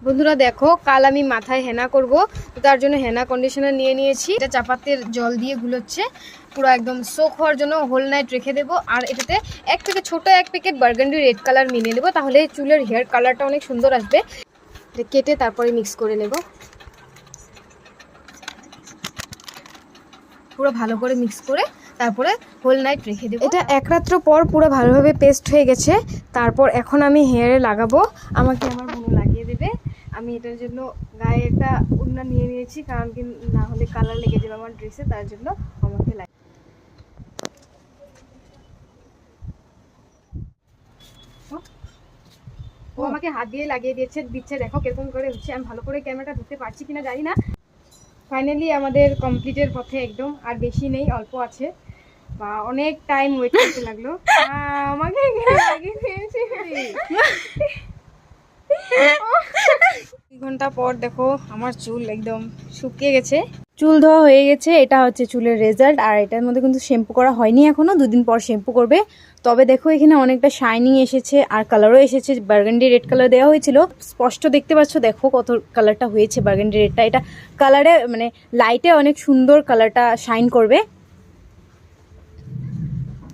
বন্ধুরা দেখো, কাল আমি মাথায় হেনা করব, তো তার জন্য হেনা কন্ডিশনার নিয়ে নিয়েছি। এটা চাপাতের জল দিয়ে গুলোচ্ছে পুরো একদম সোক হওয়ার জন্য হোল নাইট রেখে দেবো। আর এটাতে ছোট এক প্যাকেট বার্গান্ডি রেড কালার মিলিয়ে দেবো, তাহলে চুলের হেয়ার কালারটা অনেক সুন্দর আসবে। এটা কেটে তারপরে মিক্স করে নেব, পুরো ভালো করে মিক্স করে তারপরে হোল নাইট রেখে দেবো। এটা এক রাত্র পর পুরো ভালোভাবে পেস্ট হয়ে গেছে। তারপর এখন আমি হেয়ারে লাগাবো, আমাকে আমার বোন লাগিয়ে দেবে। আমি এটার জন্য গায়ে একটা ওড়না নিয়ে নিয়েছি, কারণ কি না হলে কালার লেগে যাবে আমার ড্রেসে, তার জন্য আমাকে ও আমাকে হাত দিয়ে লাগিয়ে দিচ্ছে। দেখো কিরকম করে হচ্ছে, আমি ভালো করে ক্যামেরাটা ধরতে পারছি কিনা জানি না। ফাইনালি আমাদের কমপ্লিটের পথে একদম, আর বেশি নেই, অল্প আছে। বা অনেক টাইম ওয়েট করতে লাগলো। আমাকে লাগিয়ে দিয়েছি। 2 ঘন্টা পর দেখো আমার চুল একদম শুকিয়ে গেছে, চুল ধোয়া হয়ে গেছে। এটা হচ্ছে চুলের রেজাল্ট। আর এটার মধ্যে কিন্তু শ্যাম্পু করা হয়নি এখনো, 2 দিন পর শ্যাম্পু করবে। তবে দেখো এখানে অনেকটা শাইনিং এসেছে, আর কালারও এসেছে। বার্গান্ডি রেড কালার দেওয়া হয়েছিল, স্পষ্ট দেখতে পাচ্ছ। দেখো কত কালারটা হয়েছে বার্গান্ডি রেডটা। এটা কালারে মানে লাইটে অনেক সুন্দর কালারটা শাইন করবে।